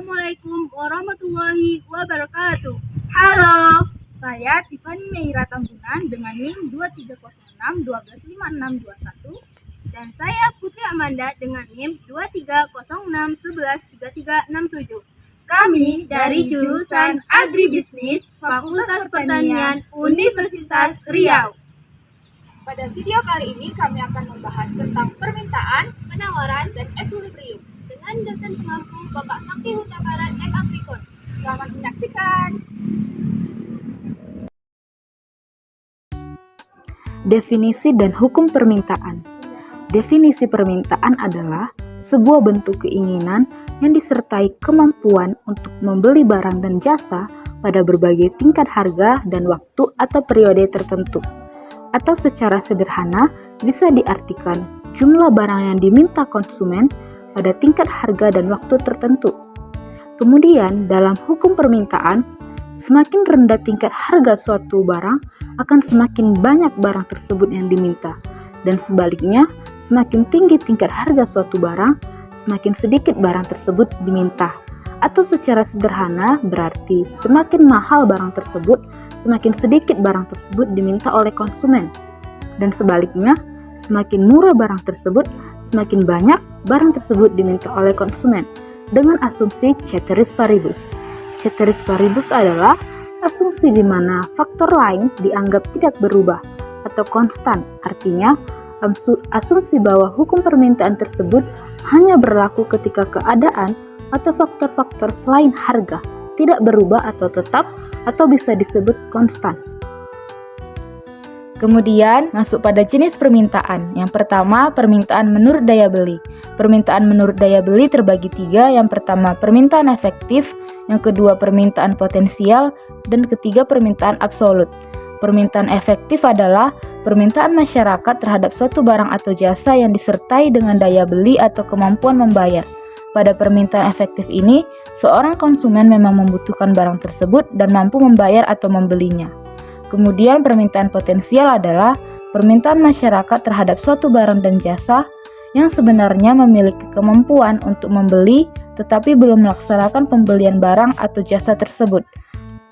Assalamualaikum warahmatullahi wabarakatuh. Halo, Saya Tiffany Meira Tambunan dengan NIM 2306-125621. dan saya Putri Amanda dengan NIM 2306113367. Kami dari jurusan Agribisnis Fakultas Pertanian Universitas Riau. Pada video kali ini kami akan membahas tentang permintaan, Penawaran dan equilibrium dengan dosen pengampu Bapak Sakti Huta Barat M. Agrikon. Selamat menyaksikan. Definisi dan hukum permintaan. Definisi permintaan adalah sebuah bentuk keinginan yang disertai kemampuan untuk membeli barang dan jasa pada berbagai tingkat harga dan waktu atau periode tertentu. Atau secara sederhana bisa diartikan jumlah barang yang diminta konsumen pada tingkat harga dan waktu tertentu. Kemudian dalam hukum permintaan, semakin rendah tingkat harga suatu barang akan semakin banyak barang tersebut yang diminta, dan sebaliknya, semakin tinggi tingkat harga suatu barang, semakin sedikit barang tersebut diminta. Atau secara sederhana berarti semakin mahal barang tersebut, semakin sedikit barang tersebut diminta oleh konsumen. Dan sebaliknya, semakin murah barang tersebut, semakin banyak barang tersebut diminta oleh konsumen. Dengan asumsi ceteris paribus. Ceteris paribus adalah asumsi di mana faktor lain dianggap tidak berubah atau konstan. Artinya, asumsi bahwa hukum permintaan tersebut hanya berlaku ketika keadaan atau faktor-faktor selain harga tidak berubah atau tetap atau bisa disebut konstan. Kemudian masuk pada jenis permintaan. Yang pertama, permintaan menurut daya beli. Permintaan menurut daya beli terbagi tiga. Yang pertama, permintaan efektif. Yang kedua, permintaan potensial. Dan ketiga, permintaan absolut. Permintaan efektif adalah permintaan masyarakat terhadap suatu barang atau jasa yang disertai dengan daya beli atau kemampuan membayar. Pada permintaan efektif ini, seorang konsumen memang membutuhkan barang tersebut dan mampu membayar atau membelinya. Kemudian permintaan potensial adalah permintaan masyarakat terhadap suatu barang dan jasa yang sebenarnya memiliki kemampuan untuk membeli tetapi belum melaksanakan pembelian barang atau jasa tersebut.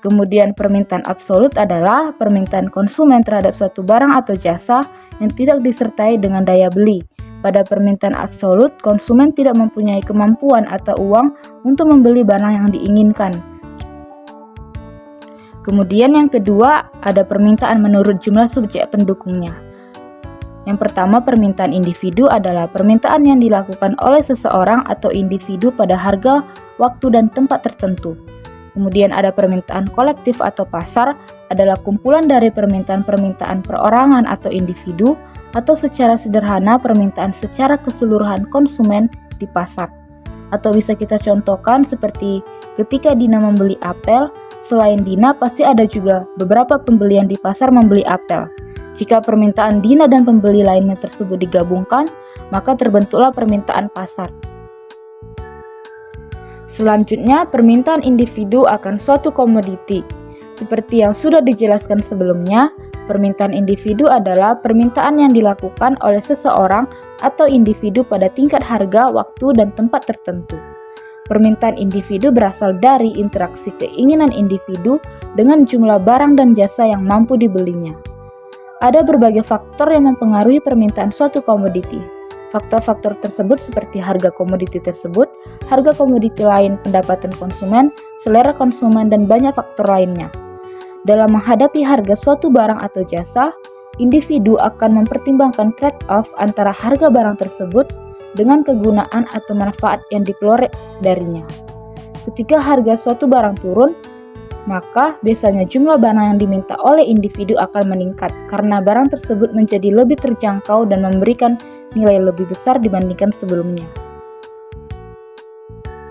Kemudian permintaan absolut adalah permintaan konsumen terhadap suatu barang atau jasa yang tidak disertai dengan daya beli. Pada permintaan absolut, konsumen tidak mempunyai kemampuan atau uang untuk membeli barang yang diinginkan. Kemudian yang kedua, ada permintaan menurut jumlah subjek pendukungnya. Yang pertama, permintaan individu adalah permintaan yang dilakukan oleh seseorang atau individu pada harga, waktu, dan tempat tertentu. Kemudian ada permintaan kolektif atau pasar, adalah kumpulan dari permintaan-permintaan perorangan atau individu, atau secara sederhana permintaan secara keseluruhan konsumen di pasar. Atau bisa kita contohkan seperti ketika Dina membeli apel, selain Dina pasti ada juga beberapa pembeli yang di pasar membeli apel. Jika permintaan Dina dan pembeli lainnya tersebut digabungkan, maka terbentuklah permintaan pasar. Selanjutnya, permintaan individu akan suatu komoditi. Seperti yang sudah dijelaskan sebelumnya, permintaan individu adalah permintaan yang dilakukan oleh seseorang atau individu pada tingkat harga, waktu, dan tempat tertentu. Permintaan individu berasal dari interaksi keinginan individu dengan jumlah barang dan jasa yang mampu dibelinya. Ada berbagai faktor yang mempengaruhi permintaan suatu komoditi. Faktor-faktor tersebut seperti harga komoditi tersebut, harga komoditi lain, pendapatan konsumen, selera konsumen, dan banyak faktor lainnya. Dalam menghadapi harga suatu barang atau jasa, individu akan mempertimbangkan trade-off antara harga barang tersebut dengan kegunaan atau manfaat yang diperoleh darinya. Ketika harga suatu barang turun, maka biasanya jumlah barang yang diminta oleh individu akan meningkat karena barang tersebut menjadi lebih terjangkau dan memberikan nilai lebih besar dibandingkan sebelumnya.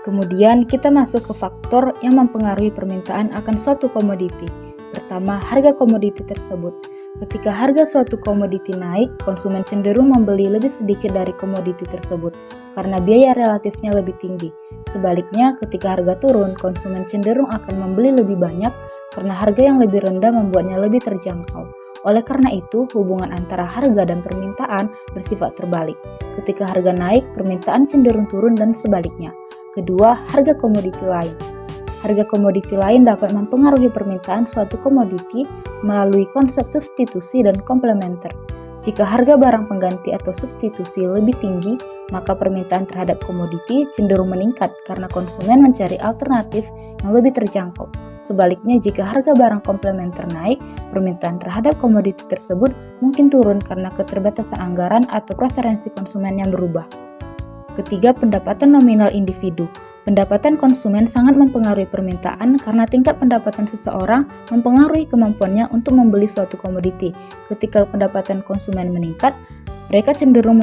Kemudian kita masuk ke faktor yang mempengaruhi permintaan akan suatu komoditi. Pertama, harga komoditi tersebut. Ketika harga suatu komoditi naik, konsumen cenderung membeli lebih sedikit dari komoditi tersebut karena biaya relatifnya lebih tinggi. Sebaliknya, ketika harga turun, konsumen cenderung akan membeli lebih banyak karena harga yang lebih rendah membuatnya lebih terjangkau. Oleh karena itu, hubungan antara harga dan permintaan bersifat terbalik. Ketika harga naik, permintaan cenderung turun dan sebaliknya. Kedua, harga komoditi lain. Harga komoditi lain dapat mempengaruhi permintaan suatu komoditi melalui konsep substitusi dan komplementer. Jika harga barang pengganti atau substitusi lebih tinggi, maka permintaan terhadap komoditi cenderung meningkat karena konsumen mencari alternatif yang lebih terjangkau. Sebaliknya, jika harga barang komplementer naik, permintaan terhadap komoditi tersebut mungkin turun karena keterbatasan anggaran atau preferensi konsumen yang berubah. Ketiga, pendapatan nominal individu. Pendapatan konsumen sangat mempengaruhi permintaan karena tingkat pendapatan seseorang mempengaruhi kemampuannya untuk membeli suatu komoditi. Ketika pendapatan konsumen meningkat, mereka cenderung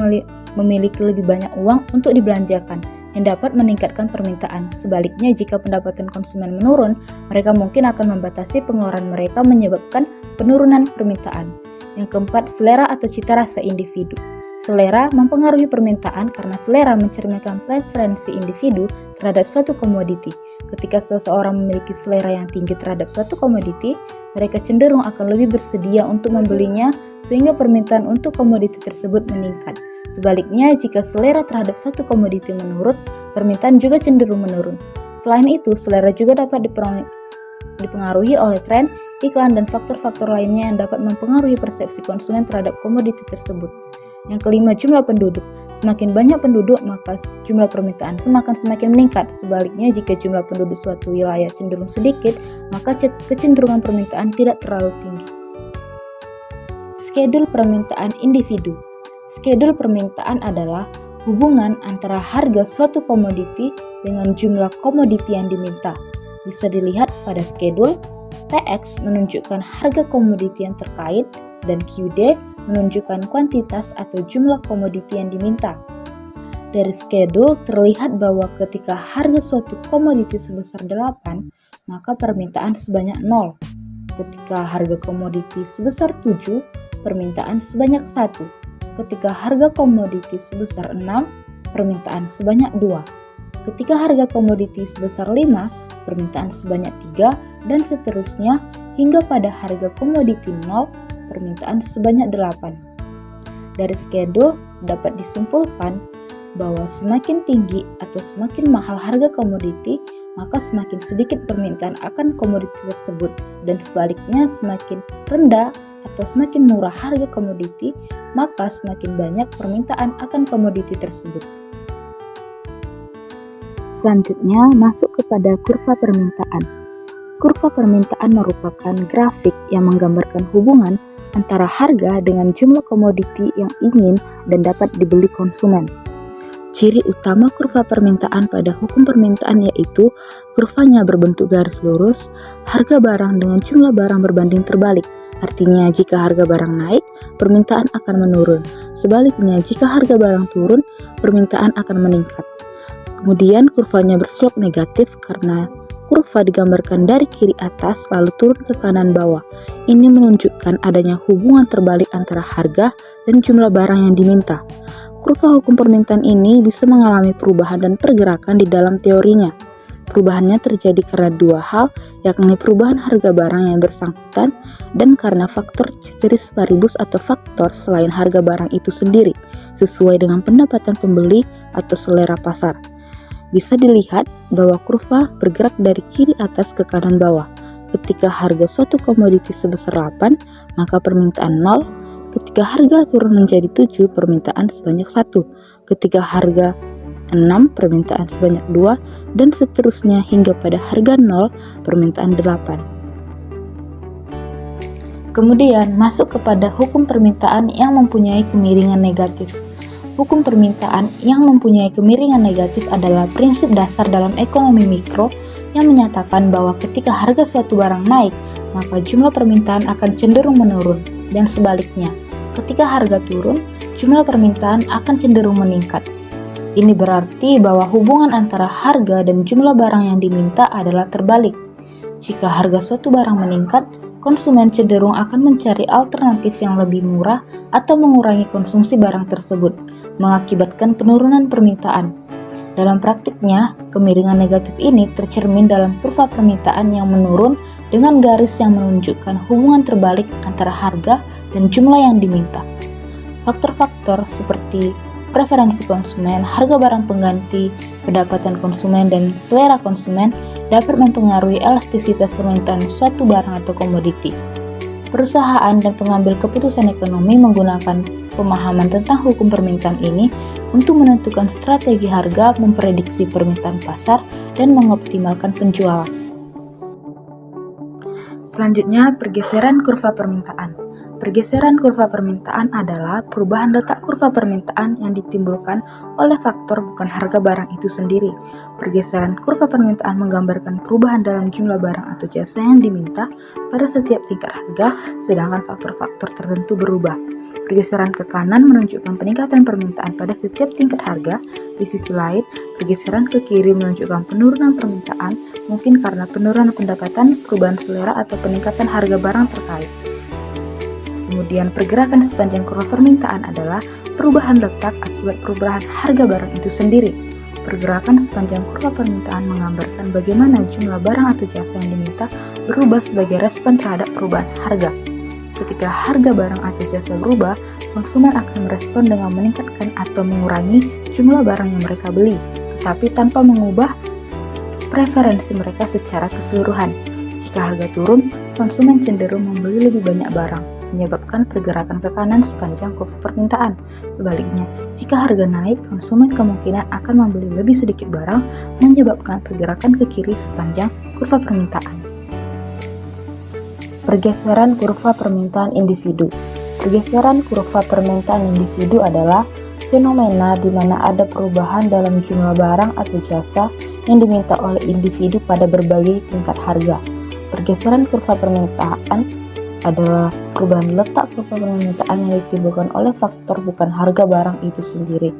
memiliki lebih banyak uang untuk dibelanjakan, yang dapat meningkatkan permintaan. Sebaliknya, jika pendapatan konsumen menurun, mereka mungkin akan membatasi pengeluaran mereka menyebabkan penurunan permintaan. Yang keempat, selera atau cita rasa individu. Selera mempengaruhi permintaan karena selera mencerminkan preferensi individu terhadap suatu komoditi. Ketika seseorang memiliki selera yang tinggi terhadap suatu komoditi, mereka cenderung akan lebih bersedia untuk membelinya sehingga permintaan untuk komoditi tersebut meningkat. Sebaliknya, jika selera terhadap suatu komoditi menurun, permintaan juga cenderung menurun. Selain itu, selera juga dapat dipengaruhi oleh tren, iklan, dan faktor-faktor lainnya yang dapat mempengaruhi persepsi konsumen terhadap komoditi tersebut. Yang kelima, jumlah penduduk. Semakin banyak penduduk, maka jumlah permintaan pun akan semakin meningkat. Sebaliknya, jika jumlah penduduk suatu wilayah cenderung sedikit, maka kecenderungan permintaan tidak terlalu tinggi. Skedul permintaan individu. Skedul permintaan adalah hubungan antara harga suatu komoditi dengan jumlah komoditi yang diminta. Bisa dilihat pada skedul. TX menunjukkan harga komoditi yang terkait dan QD menunjukkan kuantitas atau jumlah komoditi yang diminta. Dari skedul terlihat bahwa ketika harga suatu komoditi sebesar 8, maka permintaan sebanyak 0. Ketika harga komoditi sebesar 7, permintaan sebanyak 1. Ketika harga komoditi sebesar 6, permintaan sebanyak 2. Ketika harga komoditi sebesar 5, permintaan sebanyak 3, dan seterusnya hingga pada harga komoditi 0, permintaan sebanyak 8. Dari skedul dapat disimpulkan bahwa semakin tinggi atau semakin mahal harga komoditi, maka semakin sedikit permintaan akan komoditi tersebut, dan sebaliknya semakin rendah atau semakin murah harga komoditi, maka semakin banyak permintaan akan komoditi tersebut. Selanjutnya, masuk kepada kurva permintaan. Kurva permintaan merupakan grafik yang menggambarkan hubungan antara harga dengan jumlah komoditi yang ingin dan dapat dibeli konsumen. Ciri utama kurva permintaan pada hukum permintaan yaitu kurvanya berbentuk garis lurus, harga barang dengan jumlah barang berbanding terbalik. Artinya, jika harga barang naik, permintaan akan menurun. Sebaliknya, jika harga barang turun, permintaan akan meningkat. Kemudian, kurvanya berslop negatif karena kurva digambarkan dari kiri atas lalu turun ke kanan bawah. Ini menunjukkan adanya hubungan terbalik antara harga dan jumlah barang yang diminta. Kurva hukum permintaan ini bisa mengalami perubahan dan pergerakan di dalam teorinya. Perubahannya terjadi karena dua hal, yakni perubahan harga barang yang bersangkutan dan karena faktor ceteris paribus atau faktor selain harga barang itu sendiri, sesuai dengan pendapatan pembeli atau selera pasar. Bisa dilihat bahwa kurva bergerak dari kiri atas ke kanan bawah. Ketika harga suatu komoditi sebesar 8, maka permintaan 0. Ketika harga turun menjadi 7, permintaan sebanyak 1. Ketika harga 6, permintaan sebanyak 2, dan seterusnya hingga pada harga 0, permintaan 8. Kemudian masuk kepada hukum permintaan yang mempunyai kemiringan negatif. Hukum permintaan yang mempunyai kemiringan negatif adalah prinsip dasar dalam ekonomi mikro yang menyatakan bahwa ketika harga suatu barang naik, maka jumlah permintaan akan cenderung menurun, dan sebaliknya, ketika harga turun, jumlah permintaan akan cenderung meningkat. Ini berarti bahwa hubungan antara harga dan jumlah barang yang diminta adalah terbalik. Jika harga suatu barang meningkat, konsumen cenderung akan mencari alternatif yang lebih murah atau mengurangi konsumsi barang tersebut, mengakibatkan penurunan permintaan. Dalam praktiknya, kemiringan negatif ini tercermin dalam kurva permintaan yang menurun dengan garis yang menunjukkan hubungan terbalik antara harga dan jumlah yang diminta. Faktor-faktor seperti preferensi konsumen, harga barang pengganti, pendapatan konsumen, dan selera konsumen dapat mempengaruhi elastisitas permintaan suatu barang atau komoditi. Perusahaan dan pengambil keputusan ekonomi menggunakan pemahaman tentang hukum permintaan ini untuk menentukan strategi harga, memprediksi permintaan pasar, dan mengoptimalkan penjualan. Selanjutnya, pergeseran kurva permintaan. Pergeseran kurva permintaan adalah perubahan letak kurva permintaan yang ditimbulkan oleh faktor bukan harga barang itu sendiri. Pergeseran kurva permintaan menggambarkan perubahan dalam jumlah barang atau jasa yang diminta pada setiap tingkat harga, sedangkan faktor-faktor tertentu berubah. Pergeseran ke kanan menunjukkan peningkatan permintaan pada setiap tingkat harga. Di sisi lain, pergeseran ke kiri menunjukkan penurunan permintaan, mungkin karena penurunan pendapatan, perubahan selera, atau peningkatan harga barang terkait. Kemudian pergerakan sepanjang kurva permintaan adalah perubahan letak akibat perubahan harga barang itu sendiri. Pergerakan sepanjang kurva permintaan menggambarkan bagaimana jumlah barang atau jasa yang diminta berubah sebagai respon terhadap perubahan harga. Ketika harga barang atau jasa berubah, konsumen akan merespon dengan meningkatkan atau mengurangi jumlah barang yang mereka beli, tetapi tanpa mengubah preferensi mereka secara keseluruhan. Jika harga turun, konsumen cenderung membeli lebih banyak barang, menyebabkan pergerakan ke kanan sepanjang kurva permintaan. Sebaliknya, jika harga naik, konsumen kemungkinan akan membeli lebih sedikit barang, menyebabkan pergerakan ke kiri sepanjang kurva permintaan. Pergeseran kurva permintaan individu. Pergeseran kurva permintaan individu adalah fenomena di mana ada perubahan dalam jumlah barang atau jasa yang diminta oleh individu pada berbagai tingkat harga. Pergeseran kurva permintaan adalah perubahan letak kurva permintaan yang ditimbulkan oleh faktor bukan harga barang itu sendiri.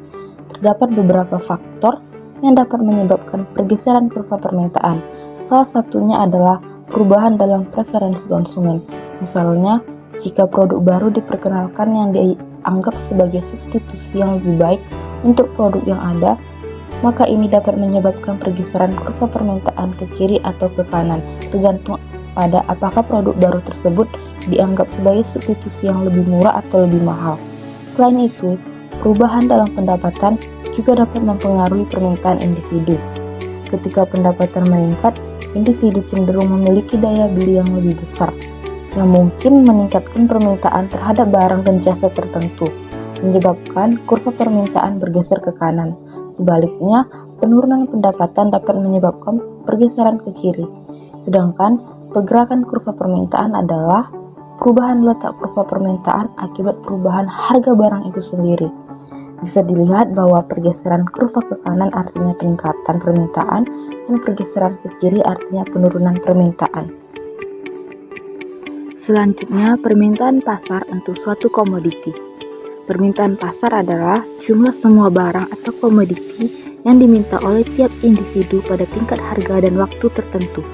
Terdapat beberapa faktor yang dapat menyebabkan pergeseran kurva permintaan. Salah satunya adalah perubahan dalam preferensi konsumen. Misalnya, jika produk baru diperkenalkan yang dianggap sebagai substitusi yang lebih baik untuk produk yang ada, maka ini dapat menyebabkan pergeseran kurva permintaan ke kiri atau ke kanan, tergantung pada apakah produk baru tersebut dianggap sebagai substitusi yang lebih murah atau lebih mahal. Selain itu, perubahan dalam pendapatan juga dapat mempengaruhi permintaan individu. Ketika pendapatan meningkat, individu cenderung memiliki daya beli yang lebih besar, yang mungkin meningkatkan permintaan terhadap barang dan jasa tertentu, menyebabkan kurva permintaan bergeser ke kanan. Sebaliknya, penurunan pendapatan dapat menyebabkan pergeseran ke kiri. Sedangkan, pergerakan kurva permintaan adalah perubahan letak kurva permintaan akibat perubahan harga barang itu sendiri. Bisa dilihat bahwa pergeseran kurva ke kanan artinya peningkatan permintaan dan pergeseran ke kiri artinya penurunan permintaan. Selanjutnya, permintaan pasar untuk suatu komoditi. Permintaan pasar adalah jumlah semua barang atau komoditi yang diminta oleh tiap individu pada tingkat harga dan waktu tertentu.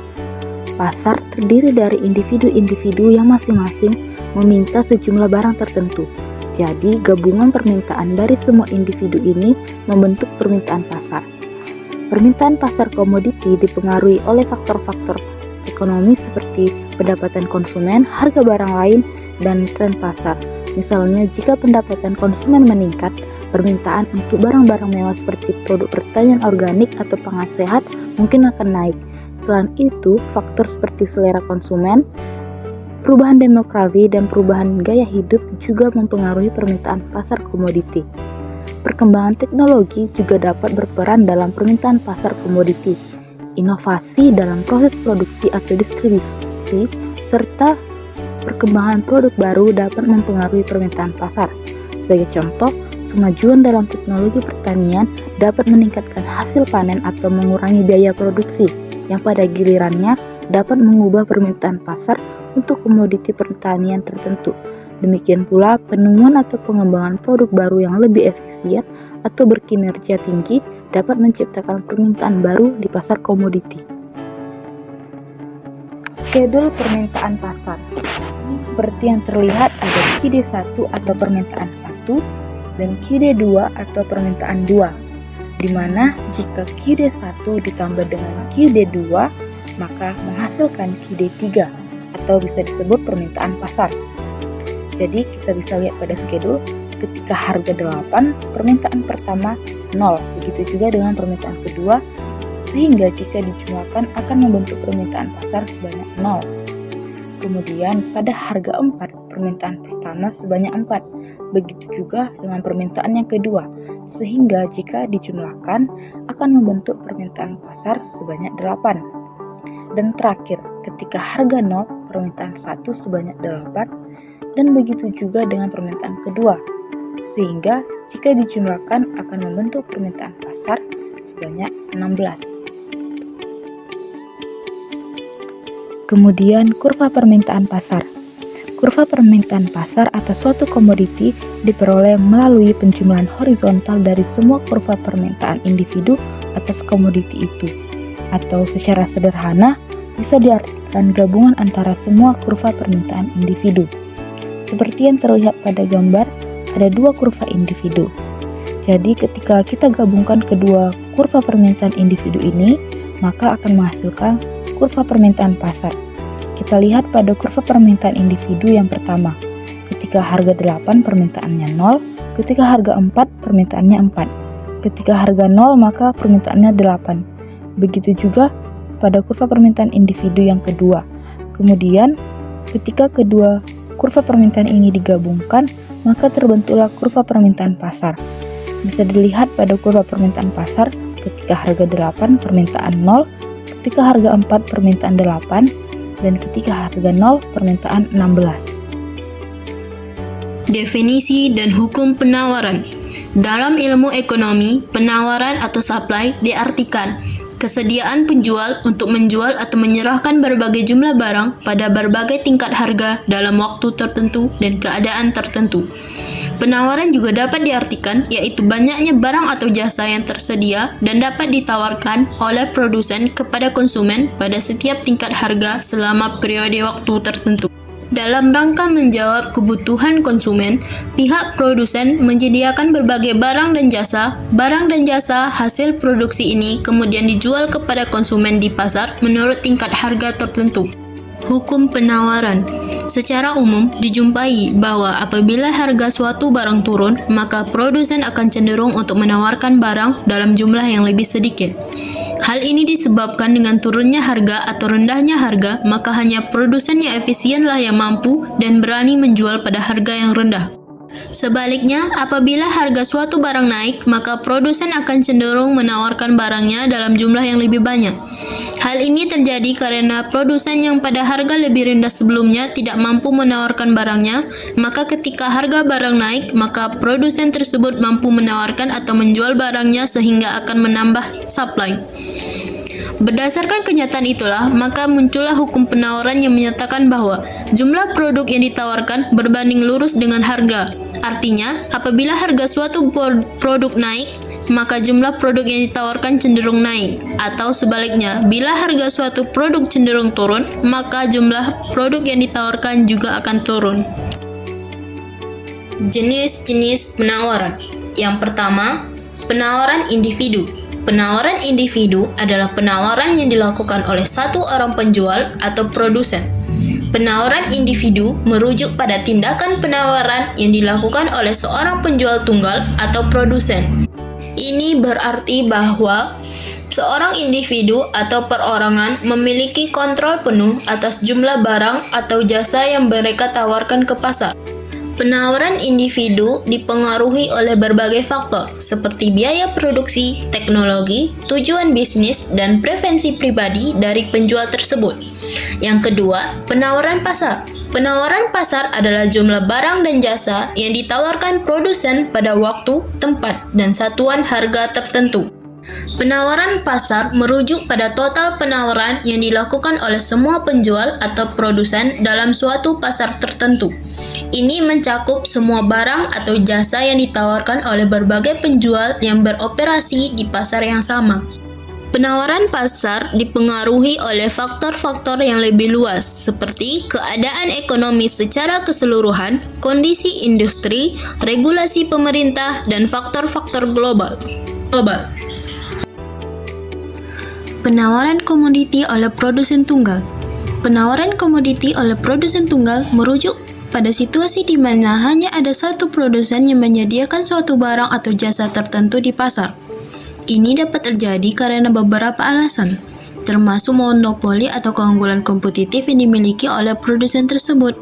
Pasar terdiri dari individu-individu yang masing-masing meminta sejumlah barang tertentu. Jadi, gabungan permintaan dari semua individu ini membentuk permintaan pasar. Permintaan pasar komoditi dipengaruhi oleh faktor-faktor ekonomi seperti pendapatan konsumen, harga barang lain, dan tren pasar. Misalnya, jika pendapatan konsumen meningkat, permintaan untuk barang-barang mewah seperti produk pertanian organik atau pangan sehat mungkin akan naik. Selain itu, faktor seperti selera konsumen, perubahan demografi, dan perubahan gaya hidup juga mempengaruhi permintaan pasar komoditi. Perkembangan teknologi juga dapat berperan dalam permintaan pasar komoditi. Inovasi dalam proses produksi atau distribusi, serta perkembangan produk baru dapat mempengaruhi permintaan pasar. Sebagai contoh, kemajuan dalam teknologi pertanian dapat meningkatkan hasil panen atau mengurangi biaya produksi, yang pada gilirannya dapat mengubah permintaan pasar untuk komoditi pertanian tertentu. Demikian pula, penemuan atau pengembangan produk baru yang lebih efisien atau berkinerja tinggi dapat menciptakan permintaan baru di pasar komoditi. Skedul permintaan pasar. Seperti yang terlihat, ada KID 1 atau permintaan 1 dan KID 2 atau permintaan 2, di mana jika KID 1 ditambah dengan KID 2 maka menghasilkan KID 3 atau bisa disebut permintaan pasar. Jadi kita bisa lihat pada skedul, ketika harga 8, permintaan pertama 0. Begitu juga dengan permintaan kedua, sehingga jika dijumlahkan akan membentuk permintaan pasar sebanyak 0. Kemudian pada harga 4, permintaan pertama sebanyak 4. Begitu juga dengan permintaan yang kedua, sehingga jika dijumlahkan akan membentuk permintaan pasar sebanyak 8. Dan terakhir, ketika harga 0, permintaan 1 sebanyak 8, dan begitu juga dengan permintaan kedua, sehingga jika dijumlahkan akan membentuk permintaan pasar sebanyak 16. Kemudian kurva permintaan pasar. Kurva permintaan pasar atas suatu komoditi diperoleh melalui penjumlahan horizontal dari semua kurva permintaan individu atas komoditi itu. Atau secara sederhana bisa diartikan gabungan antara semua kurva permintaan individu. Seperti yang terlihat pada gambar, ada dua kurva individu. Jadi ketika kita gabungkan kedua kurva permintaan individu ini, maka akan menghasilkan kurva permintaan pasar. Kita lihat pada kurva permintaan individu yang pertama. Ketika harga 8 permintaannya 0, ketika harga 4 permintaannya 4. Ketika harga 0 maka permintaannya 8. Begitu juga pada kurva permintaan individu yang kedua. Kemudian ketika kedua kurva permintaan ini digabungkan, maka terbentuklah kurva permintaan pasar. Bisa dilihat pada kurva permintaan pasar ketika harga 8 permintaan 0, ketika harga 4 permintaan 8, dan ketika harga 0 permintaan 16. Definisi dan hukum penawaran. Dalam ilmu ekonomi, penawaran atau supply diartikan kesediaan penjual untuk menjual atau menyerahkan berbagai jumlah barang pada berbagai tingkat harga dalam waktu tertentu dan keadaan tertentu. Penawaran juga dapat diartikan yaitu banyaknya barang atau jasa yang tersedia dan dapat ditawarkan oleh produsen kepada konsumen pada setiap tingkat harga selama periode waktu tertentu. Dalam rangka menjawab kebutuhan konsumen, pihak produsen menyediakan berbagai barang dan jasa. Barang dan jasa hasil produksi ini kemudian dijual kepada konsumen di pasar menurut tingkat harga tertentu. Hukum penawaran. Secara umum dijumpai bahwa apabila harga suatu barang turun, maka produsen akan cenderung untuk menawarkan barang dalam jumlah yang lebih sedikit. Hal ini disebabkan dengan turunnya harga atau rendahnya harga, maka hanya produsen yang efisienlah yang mampu dan berani menjual pada harga yang rendah. Sebaliknya, apabila harga suatu barang naik, maka produsen akan cenderung menawarkan barangnya dalam jumlah yang lebih banyak. Hal ini terjadi karena produsen yang pada harga lebih rendah sebelumnya tidak mampu menawarkan barangnya, maka ketika harga barang naik, maka produsen tersebut mampu menawarkan atau menjual barangnya sehingga akan menambah supply. Berdasarkan kenyataan itulah, maka muncullah hukum penawaran yang menyatakan bahwa jumlah produk yang ditawarkan berbanding lurus dengan harga. Artinya, apabila harga suatu produk naik, maka jumlah produk yang ditawarkan cenderung naik. Atau sebaliknya, bila harga suatu produk cenderung turun, maka jumlah produk yang ditawarkan juga akan turun. Jenis-jenis penawaran. Yang pertama, penawaran individu. Penawaran individu adalah penawaran yang dilakukan oleh satu orang penjual atau produsen. Penawaran individu merujuk pada tindakan penawaran yang dilakukan oleh seorang penjual tunggal atau produsen. Ini berarti bahwa seorang individu atau perorangan memiliki kontrol penuh atas jumlah barang atau jasa yang mereka tawarkan ke pasar. Penawaran individu dipengaruhi oleh berbagai faktor seperti biaya produksi, teknologi, tujuan bisnis, dan preferensi pribadi dari penjual tersebut. Yang kedua, penawaran pasar. Penawaran pasar adalah jumlah barang dan jasa yang ditawarkan produsen pada waktu, tempat, dan satuan harga tertentu. Penawaran pasar merujuk pada total penawaran yang dilakukan oleh semua penjual atau produsen dalam suatu pasar tertentu. Ini mencakup semua barang atau jasa yang ditawarkan oleh berbagai penjual yang beroperasi di pasar yang sama. Penawaran pasar dipengaruhi oleh faktor-faktor yang lebih luas, seperti keadaan ekonomi secara keseluruhan, kondisi industri, regulasi pemerintah, dan faktor-faktor global. Penawaran komoditi oleh produsen tunggal. Penawaran komoditi oleh produsen tunggal merujuk pada situasi di mana hanya ada satu produsen yang menyediakan suatu barang atau jasa tertentu di pasar. Ini dapat terjadi karena beberapa alasan, termasuk monopoli atau keunggulan kompetitif yang dimiliki oleh produsen tersebut.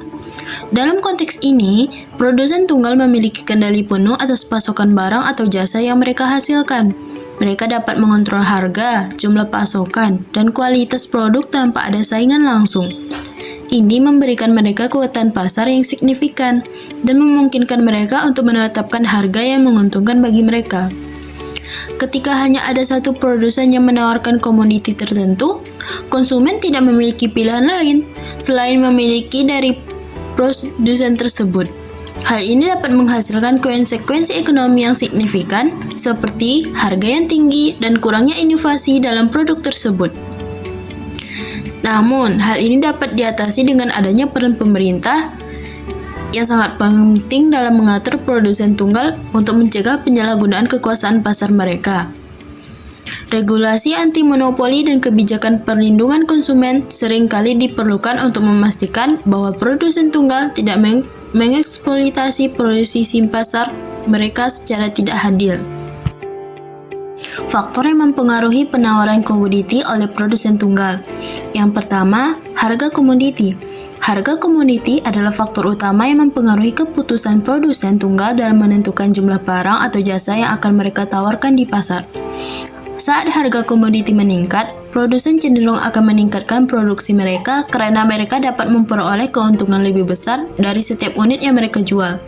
Dalam konteks ini, produsen tunggal memiliki kendali penuh atas pasokan barang atau jasa yang mereka hasilkan. Mereka dapat mengontrol harga, jumlah pasokan, dan kualitas produk tanpa ada saingan langsung. Ini memberikan mereka kekuatan pasar yang signifikan dan memungkinkan mereka untuk menetapkan harga yang menguntungkan bagi mereka. Ketika hanya ada satu produsen yang menawarkan komoditi tertentu, konsumen tidak memiliki pilihan lain selain memiliki dari produsen tersebut. Hal ini dapat menghasilkan konsekuensi ekonomi yang signifikan, seperti harga yang tinggi dan kurangnya inovasi dalam produk tersebut. Namun, hal ini dapat diatasi dengan adanya peran pemerintah yang sangat penting dalam mengatur produsen tunggal untuk mencegah penyalahgunaan kekuasaan pasar mereka. Regulasi anti monopoli dan kebijakan perlindungan konsumen seringkali diperlukan untuk memastikan bahwa produsen tunggal tidak mengeksploitasi posisi pasar mereka secara tidak adil. Faktor yang mempengaruhi penawaran komoditi oleh produsen tunggal. Yang pertama, harga komoditi. Harga komoditi adalah faktor utama yang mempengaruhi keputusan produsen tunggal dalam menentukan jumlah barang atau jasa yang akan mereka tawarkan di pasar. Saat harga komoditi meningkat, produsen cenderung akan meningkatkan produksi mereka karena mereka dapat memperoleh keuntungan lebih besar dari setiap unit yang mereka jual.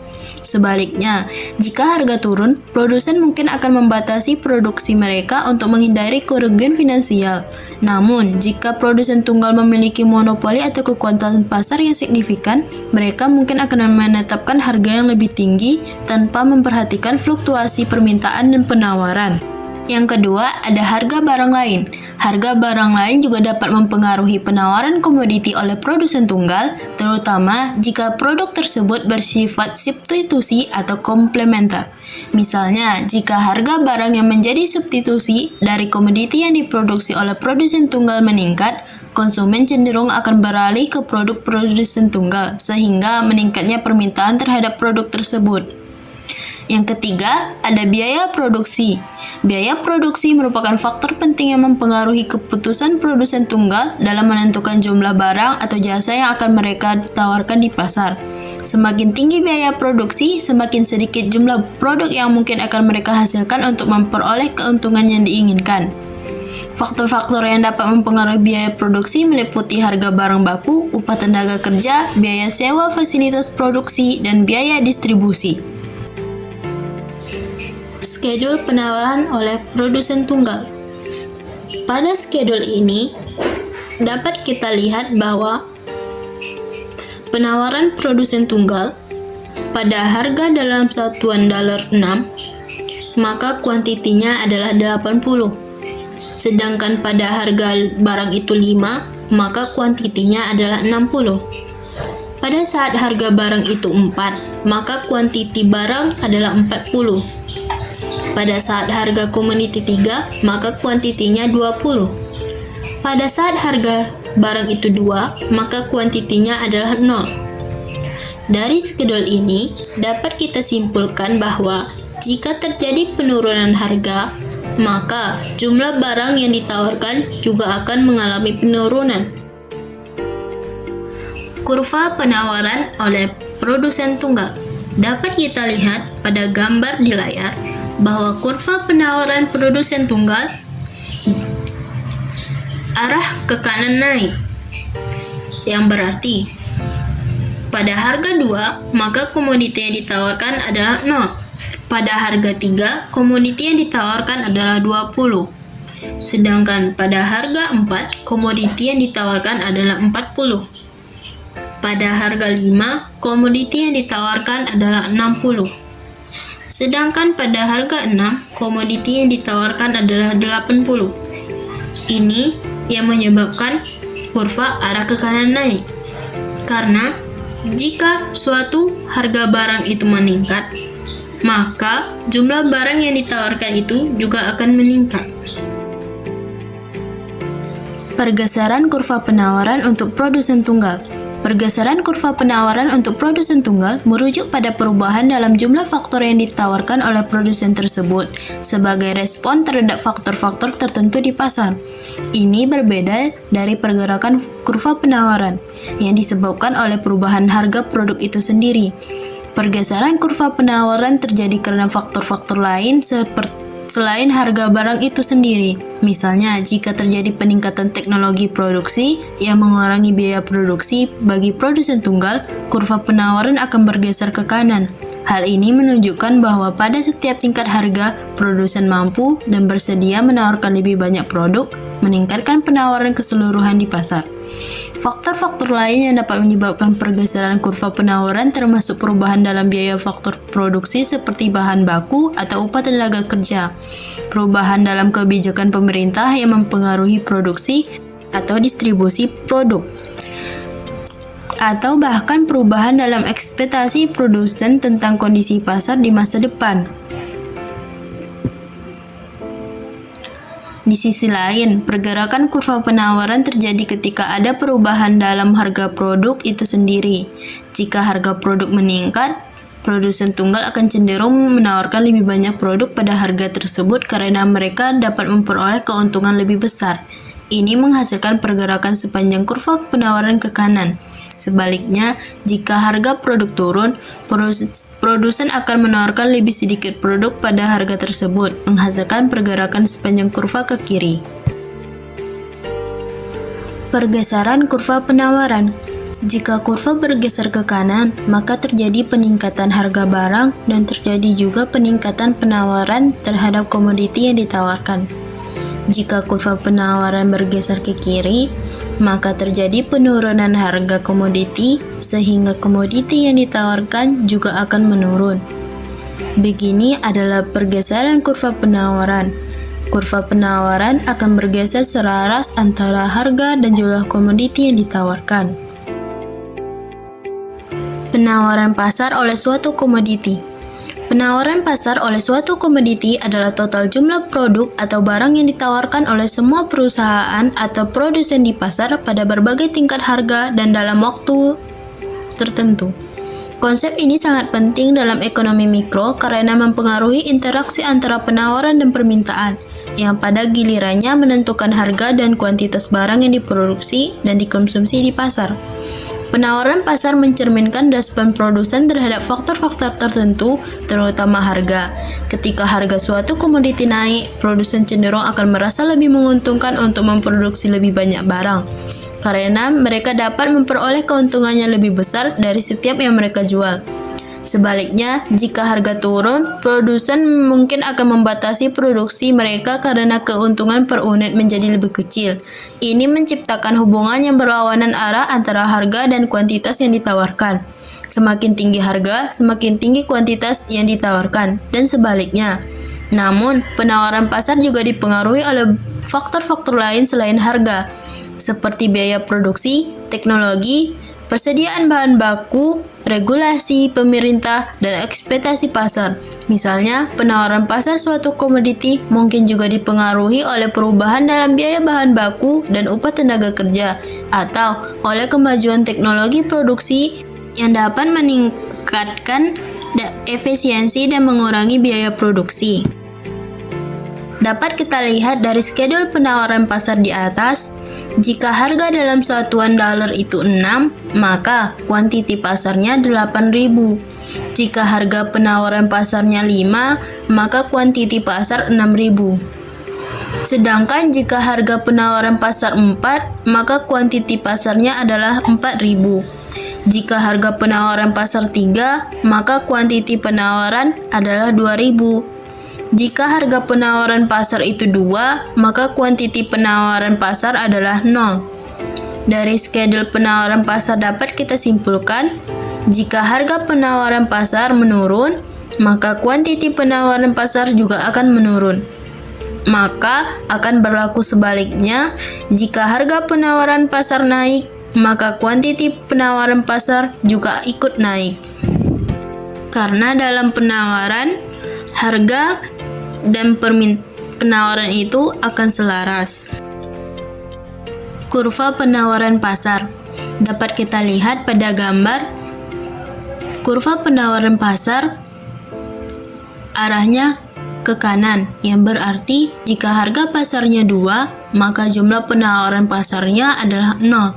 Sebaliknya, jika harga turun, produsen mungkin akan membatasi produksi mereka untuk menghindari kerugian finansial. Namun, jika produsen tunggal memiliki monopoli atau kekuatan pasar yang signifikan, mereka mungkin akan menetapkan harga yang lebih tinggi tanpa memperhatikan fluktuasi permintaan dan penawaran. Yang kedua, ada harga barang lain. Harga barang lain juga dapat mempengaruhi penawaran komoditi oleh produsen tunggal, terutama jika produk tersebut bersifat substitusi atau komplementer. Misalnya, jika harga barang yang menjadi substitusi dari komoditi yang diproduksi oleh produsen tunggal meningkat, konsumen cenderung akan beralih ke produk produsen tunggal, sehingga meningkatnya permintaan terhadap produk tersebut. Yang ketiga, ada biaya produksi. Biaya produksi merupakan faktor penting yang mempengaruhi keputusan produsen tunggal dalam menentukan jumlah barang atau jasa yang akan mereka tawarkan di pasar. Semakin tinggi biaya produksi, semakin sedikit jumlah produk yang mungkin akan mereka hasilkan untuk memperoleh keuntungan yang diinginkan. Faktor-faktor yang dapat mempengaruhi biaya produksi meliputi harga barang baku, upah tenaga kerja, biaya sewa fasilitas produksi, dan biaya distribusi. Skedul penawaran oleh produsen tunggal. Pada skedul ini, dapat kita lihat bahwa penawaran produsen tunggal pada harga dalam satuan $6, maka kuantitinya adalah 80. Sedangkan pada harga barang itu 5, maka kuantitinya adalah 60. Pada saat harga barang itu 4, maka kuantiti barang adalah 40. Pada saat harga komoditi 3, maka kuantitinya 20. Pada saat harga barang itu 2, maka kuantitinya adalah 0. Dari skedul ini, dapat kita simpulkan bahwa jika terjadi penurunan harga, maka jumlah barang yang ditawarkan juga akan mengalami penurunan. Kurva penawaran oleh produsen tunggal. Dapat kita lihat pada gambar di layar bahwa kurva penawaran produsen tunggal arah ke kanan naik, yang berarti pada harga 2, maka komoditi yang ditawarkan adalah 0. Pada harga 3, komoditi yang ditawarkan adalah 20. Sedangkan pada harga 4, komoditi yang ditawarkan adalah 40. Pada harga 5, komoditi yang ditawarkan adalah 60. Sedangkan pada harga 6, komoditi yang ditawarkan adalah 80. Ini yang menyebabkan kurva arah ke kanan naik. Karena jika suatu harga barang itu meningkat, maka jumlah barang yang ditawarkan itu juga akan meningkat. Pergeseran kurva penawaran untuk produsen tunggal. Pergeseran kurva penawaran untuk produsen tunggal merujuk pada perubahan dalam jumlah faktor yang ditawarkan oleh produsen tersebut sebagai respon terhadap faktor-faktor tertentu di pasar. Ini berbeda dari pergerakan kurva penawaran yang disebabkan oleh perubahan harga produk itu sendiri. Pergeseran kurva penawaran terjadi karena faktor-faktor lain selain harga barang itu sendiri. Misalnya, jika terjadi peningkatan teknologi produksi yang mengurangi biaya produksi bagi produsen tunggal, kurva penawaran akan bergeser ke kanan. Hal ini menunjukkan bahwa pada setiap tingkat harga, produsen mampu dan bersedia menawarkan lebih banyak produk, meningkatkan penawaran keseluruhan di pasar. Faktor-faktor lain yang dapat menyebabkan pergeseran kurva penawaran termasuk perubahan dalam biaya faktor produksi seperti bahan baku atau upah tenaga kerja, perubahan dalam kebijakan pemerintah yang mempengaruhi produksi atau distribusi produk, atau bahkan perubahan dalam ekspektasi produsen tentang kondisi pasar di masa depan. Di sisi lain, pergerakan kurva penawaran terjadi ketika ada perubahan dalam harga produk itu sendiri. Jika harga produk meningkat, produsen tunggal akan cenderung menawarkan lebih banyak produk pada harga tersebut karena mereka dapat memperoleh keuntungan lebih besar. Ini menghasilkan pergerakan sepanjang kurva penawaran ke kanan. Sebaliknya, jika harga produk turun, produsen akan menawarkan lebih sedikit produk pada harga tersebut, menghasilkan pergerakan sepanjang kurva ke kiri. Pergeseran kurva penawaran. Jika kurva bergeser ke kanan, maka terjadi peningkatan harga barang dan terjadi juga peningkatan penawaran terhadap komoditi yang ditawarkan. Jika kurva penawaran bergeser ke kiri, maka terjadi penurunan harga komoditi sehingga komoditi yang ditawarkan juga akan menurun. Begini adalah pergeseran kurva penawaran. Kurva penawaran akan bergeser selaras antara harga dan jumlah komoditi yang ditawarkan. Penawaran pasar oleh suatu komoditi. Penawaran pasar oleh suatu komoditi adalah total jumlah produk atau barang yang ditawarkan oleh semua perusahaan atau produsen di pasar pada berbagai tingkat harga dan dalam waktu tertentu. Konsep ini sangat penting dalam ekonomi mikro karena mempengaruhi interaksi antara penawaran dan permintaan, yang pada gilirannya menentukan harga dan kuantitas barang yang diproduksi dan dikonsumsi di pasar. Penawaran pasar mencerminkan respon produsen terhadap faktor-faktor tertentu, terutama harga. Ketika harga suatu komoditi naik, produsen cenderung akan merasa lebih menguntungkan untuk memproduksi lebih banyak barang, karena mereka dapat memperoleh keuntungannya lebih besar dari setiap yang mereka jual. Sebaliknya, jika harga turun, produsen mungkin akan membatasi produksi mereka karena keuntungan per unit menjadi lebih kecil. Ini menciptakan hubungan yang berlawanan arah antara harga dan kuantitas yang ditawarkan. Semakin tinggi harga, semakin tinggi kuantitas yang ditawarkan, dan sebaliknya. Namun, penawaran pasar juga dipengaruhi oleh faktor-faktor lain selain harga, seperti biaya produksi, teknologi, persediaan bahan baku, regulasi pemerintah, dan ekspektasi pasar. Misalnya, penawaran pasar suatu komoditi mungkin juga dipengaruhi oleh perubahan dalam biaya bahan baku dan upah tenaga kerja, atau oleh kemajuan teknologi produksi yang dapat meningkatkan efisiensi dan mengurangi biaya produksi. Dapat kita lihat dari schedule penawaran pasar di atas. Jika harga dalam satuan dolar itu 6, maka kuantiti pasarnya 8.000. Jika harga penawaran pasarnya 5, maka kuantiti pasar 6.000. Sedangkan jika harga penawaran pasar 4, maka kuantiti pasarnya adalah 4.000. Jika harga penawaran pasar 3, maka kuantiti penawaran adalah 2.000. Jika harga penawaran pasar itu 2, maka kuantiti penawaran pasar adalah 0. Dari schedule penawaran pasar dapat kita simpulkan, jika harga penawaran pasar menurun, maka kuantiti penawaran pasar juga akan menurun. Maka akan berlaku sebaliknya, jika harga penawaran pasar naik, maka kuantiti penawaran pasar juga ikut naik. Karena dalam penawaran, harga dan penawaran itu akan selaras. Kurva penawaran pasar. dapat kita lihat pada gambar kurva penawaran pasar arahnya ke kanan, yang berarti jika harga pasarnya 2, maka jumlah penawaran pasarnya adalah 0.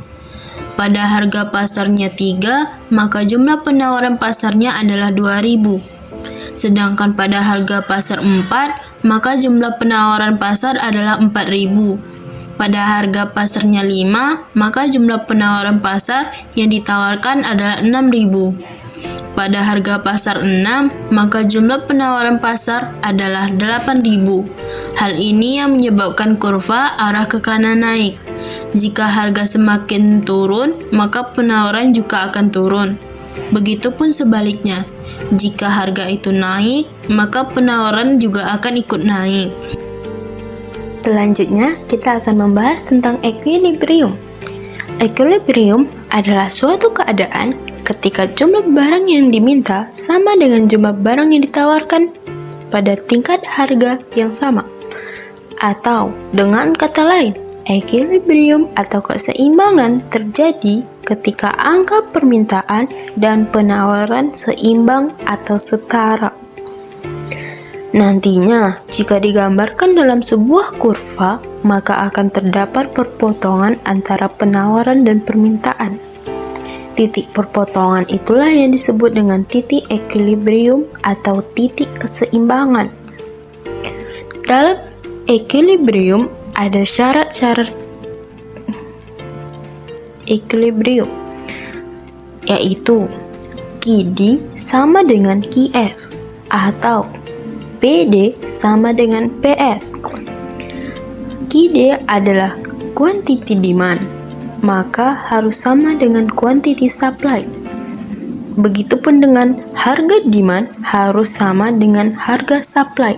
Pada harga pasarnya 3, maka jumlah penawaran pasarnya adalah 2.000. Sedangkan pada harga pasar 4, maka jumlah penawaran pasar adalah 4.000. Pada harga pasarnya 5, maka jumlah penawaran pasar yang ditawarkan adalah 6.000. Pada harga pasar 6, maka jumlah penawaran pasar adalah 8.000. Hal ini yang menyebabkan kurva arah ke kanan naik. Jika harga semakin turun, maka penawaran juga akan turun. Begitupun sebaliknya, jika harga itu naik, maka penawaran juga akan ikut naik. Selanjutnya, kita akan membahas tentang equilibrium. Equilibrium adalah suatu keadaan ketika jumlah barang yang diminta sama dengan jumlah barang yang ditawarkan pada tingkat harga yang sama. Atau dengan kata lain, equilibrium atau keseimbangan terjadi ketika angka permintaan dan penawaran seimbang atau setara. Nantinya, jika digambarkan dalam sebuah kurva, maka akan terdapat perpotongan antara penawaran dan permintaan. Titik perpotongan itulah yang disebut dengan titik equilibrium atau titik keseimbangan. Dalam equilibrium ada syarat-syarat equilibrium, yaitu QD sama dengan QS atau PD sama dengan PS. QD adalah quantity demand, maka harus sama dengan quantity supply. Begitupun dengan harga demand harus sama dengan harga supply.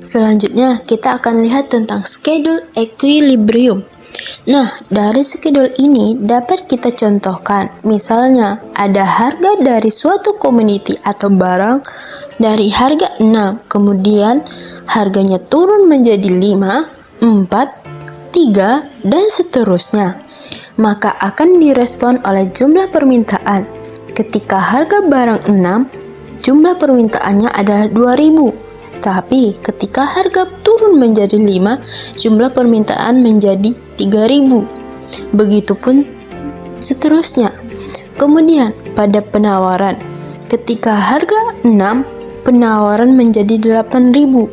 Selanjutnya, kita akan lihat tentang schedule equilibrium. Nah, dari schedule ini dapat kita contohkan. Misalnya, ada harga dari suatu komoditi atau barang dari harga 6, kemudian harganya turun menjadi 5, 4, 3, dan seterusnya. Maka akan direspon oleh jumlah permintaan. Ketika harga barang 6, jumlah permintaannya adalah 2.000. Tapi ketika harga turun menjadi 5, jumlah permintaan menjadi 3.000. Begitupun seterusnya. Kemudian pada penawaran, ketika harga 6, penawaran menjadi 8.000.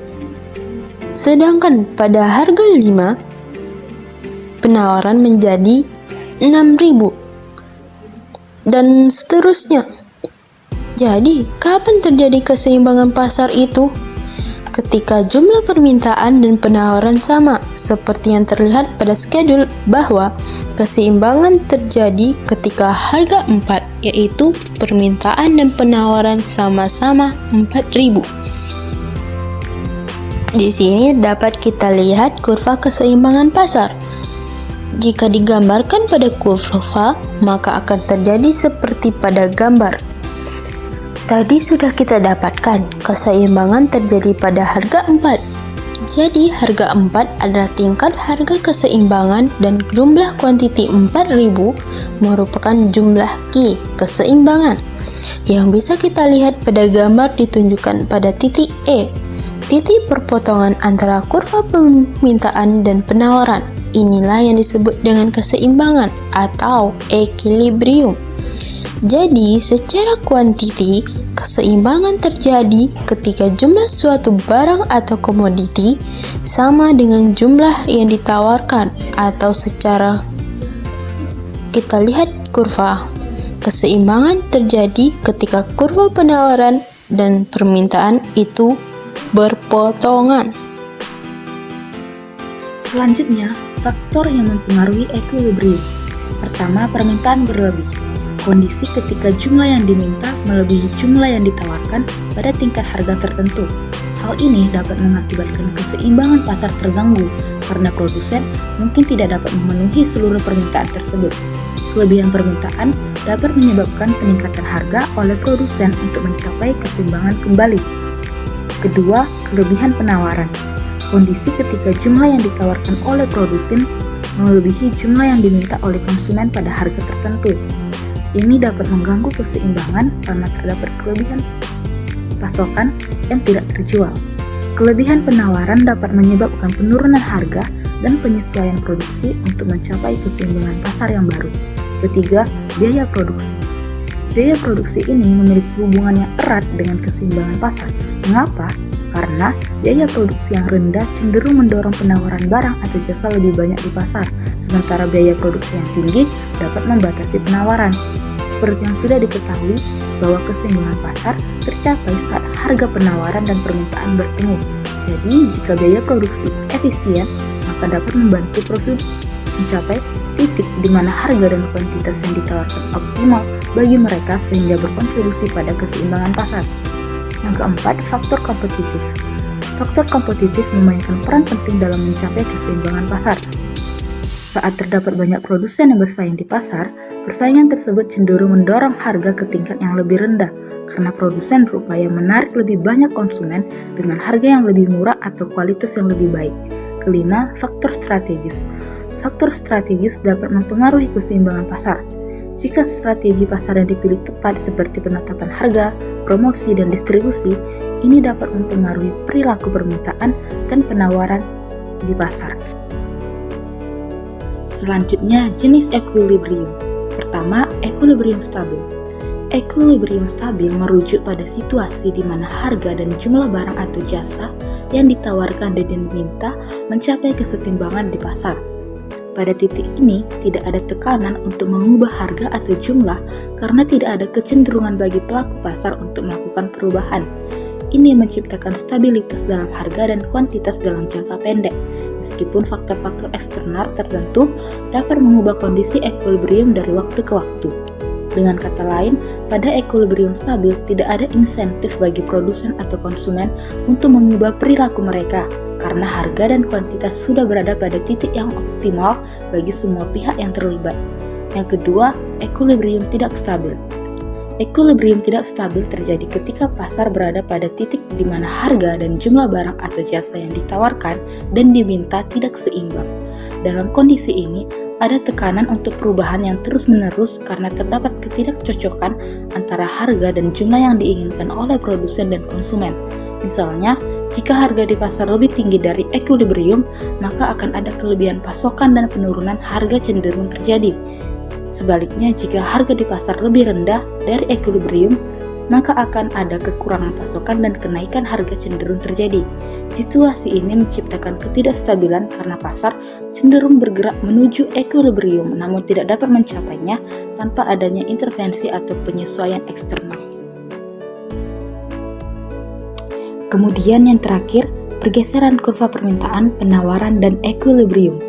Sedangkan pada harga 5, penawaran menjadi 6.000. Dan seterusnya. Jadi, kapan terjadi keseimbangan pasar itu? Ketika jumlah permintaan dan penawaran sama, seperti yang terlihat pada schedule bahwa keseimbangan terjadi ketika harga 4, yaitu permintaan dan penawaran sama-sama 4.000. Di sini dapat kita lihat kurva keseimbangan pasar. Jika digambarkan pada kurva, maka akan terjadi seperti pada gambar. Tadi sudah kita dapatkan keseimbangan terjadi pada harga 4. Jadi harga 4 adalah tingkat harga keseimbangan dan jumlah kuantiti 4.000 merupakan jumlah Q keseimbangan yang bisa kita lihat pada gambar ditunjukkan pada titik E, titik perpotongan antara kurva permintaan dan penawaran. Inilah yang disebut dengan keseimbangan atau equilibrium. Jadi, secara kuantiti, keseimbangan terjadi ketika jumlah suatu barang atau komoditi sama dengan jumlah yang ditawarkan, atau secara kita lihat kurva. Keseimbangan terjadi ketika kurva penawaran dan permintaan itu berpotongan. Selanjutnya, faktor yang mempengaruhi equilibrium. Pertama, permintaan berlebih. Kondisi ketika jumlah yang diminta melebihi jumlah yang ditawarkan pada tingkat harga tertentu. Hal ini dapat mengakibatkan keseimbangan pasar terganggu karena produsen mungkin tidak dapat memenuhi seluruh permintaan tersebut. Kelebihan permintaan dapat menyebabkan peningkatan harga oleh produsen untuk mencapai keseimbangan kembali. Kedua, kelebihan penawaran. Kondisi ketika jumlah yang ditawarkan oleh produsen melebihi jumlah yang diminta oleh konsumen pada harga tertentu. Ini dapat mengganggu keseimbangan karena terdapat kelebihan pasokan yang tidak terjual. Kelebihan penawaran dapat menyebabkan penurunan harga dan penyesuaian produksi untuk mencapai keseimbangan pasar yang baru. Ketiga, biaya produksi. Biaya produksi ini memiliki hubungan yang erat dengan keseimbangan pasar. Mengapa? Karena biaya produksi yang rendah cenderung mendorong penawaran barang atau jasa lebih banyak di pasar, sementara biaya produksi yang tinggi dapat membatasi penawaran. Seperti yang sudah diketahui, bahwa keseimbangan pasar tercapai saat harga penawaran dan permintaan bertemu. Jadi, jika biaya produksi efisien, maka dapat membantu produsen mencapai titik di mana harga dan kuantitas yang ditawarkan optimal bagi mereka sehingga berkontribusi pada keseimbangan pasar. Yang keempat, faktor kompetitif. Faktor kompetitif memainkan peran penting dalam mencapai keseimbangan pasar. Saat terdapat banyak produsen yang bersaing di pasar, persaingan tersebut cenderung mendorong harga ke tingkat yang lebih rendah karena produsen berupaya menarik lebih banyak konsumen dengan harga yang lebih murah atau kualitas yang lebih baik. Kelima, faktor strategis. Faktor strategis dapat mempengaruhi keseimbangan pasar. Jika strategi pasar yang dipilih tepat seperti penetapan harga, promosi, dan distribusi, ini dapat mempengaruhi perilaku permintaan dan penawaran di pasar. Selanjutnya, jenis equilibrium. Pertama, equilibrium stabil. Equilibrium stabil merujuk pada situasi di mana harga dan jumlah barang atau jasa yang ditawarkan dan diminta mencapai kesetimbangan di pasar. Pada titik ini, tidak ada tekanan untuk mengubah harga atau jumlah karena tidak ada kecenderungan bagi pelaku pasar untuk melakukan perubahan. Ini menciptakan stabilitas dalam harga dan kuantitas dalam jangka pendek, meskipun faktor-faktor eksternal tertentu dapat mengubah kondisi equilibrium dari waktu ke waktu. Dengan kata lain, pada equilibrium stabil tidak ada insentif bagi produsen atau konsumen untuk mengubah perilaku mereka, karena harga dan kuantitas sudah berada pada titik yang optimal bagi semua pihak yang terlibat. Yang kedua, equilibrium tidak stabil. Equilibrium tidak stabil terjadi ketika pasar berada pada titik di mana harga dan jumlah barang atau jasa yang ditawarkan dan diminta tidak seimbang. Dalam kondisi ini, ada tekanan untuk perubahan yang terus-menerus karena terdapat ketidakcocokan antara harga dan jumlah yang diinginkan oleh produsen dan konsumen. Misalnya, jika harga di pasar lebih tinggi dari equilibrium, maka akan ada kelebihan pasokan dan penurunan harga cenderung terjadi. Sebaliknya, jika harga di pasar lebih rendah dari equilibrium, maka akan ada kekurangan pasokan dan kenaikan harga cenderung terjadi. Situasi ini menciptakan ketidakstabilan karena pasar cenderung bergerak menuju equilibrium namun tidak dapat mencapainya tanpa adanya intervensi atau penyesuaian eksternal. Kemudian yang terakhir, pergeseran kurva permintaan, penawaran, dan equilibrium.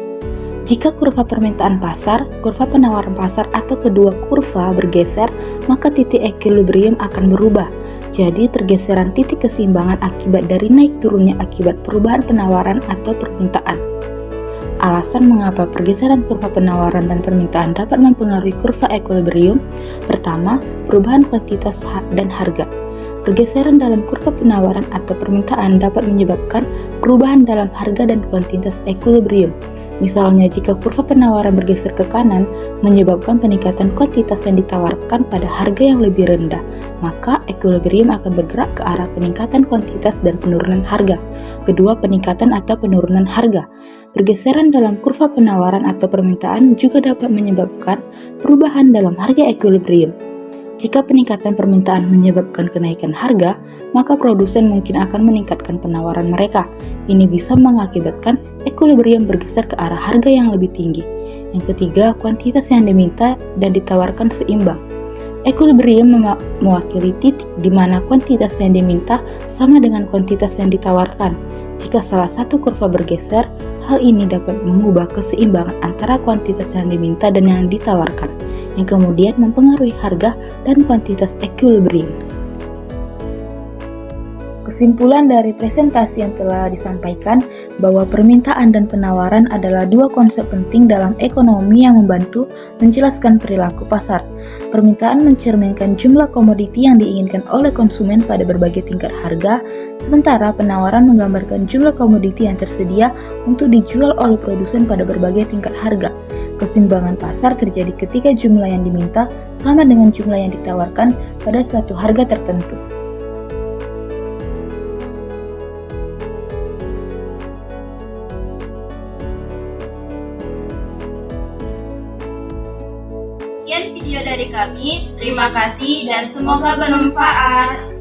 Jika kurva permintaan pasar, kurva penawaran pasar atau kedua kurva bergeser, maka titik equilibrium akan berubah. Jadi pergeseran titik keseimbangan akibat dari naik turunnya akibat perubahan penawaran atau permintaan. Alasan mengapa pergeseran kurva penawaran dan permintaan dapat mempengaruhi kurva equilibrium. Pertama, perubahan kuantitas dan harga. Pergeseran dalam kurva penawaran atau permintaan dapat menyebabkan perubahan dalam harga dan kuantitas equilibrium. Misalnya, jika kurva penawaran bergeser ke kanan, menyebabkan peningkatan kuantitas yang ditawarkan pada harga yang lebih rendah, maka equilibrium akan bergerak ke arah peningkatan kuantitas dan penurunan harga. Kedua, peningkatan atau penurunan harga. Pergeseran dalam kurva penawaran atau permintaan juga dapat menyebabkan perubahan dalam harga equilibrium. Jika peningkatan permintaan menyebabkan kenaikan harga, maka produsen mungkin akan meningkatkan penawaran mereka. Ini bisa mengakibatkan equilibrium bergeser ke arah harga yang lebih tinggi. Yang ketiga, kuantitas yang diminta dan ditawarkan seimbang. Equilibrium mewakili titik di mana kuantitas yang diminta sama dengan kuantitas yang ditawarkan. Jika salah satu kurva bergeser, hal ini dapat mengubah keseimbangan antara kuantitas yang diminta dan yang ditawarkan, yang kemudian mempengaruhi harga dan kuantitas equilibrium. Kesimpulan dari presentasi yang telah disampaikan bahwa permintaan dan penawaran adalah dua konsep penting dalam ekonomi yang membantu menjelaskan perilaku pasar. Permintaan mencerminkan jumlah komoditi yang diinginkan oleh konsumen pada berbagai tingkat harga, sementara penawaran menggambarkan jumlah komoditi yang tersedia untuk dijual oleh produsen pada berbagai tingkat harga. Keseimbangan pasar terjadi ketika jumlah yang diminta sama dengan jumlah yang ditawarkan pada suatu harga tertentu. Sekian video dari kami, terima kasih dan semoga bermanfaat.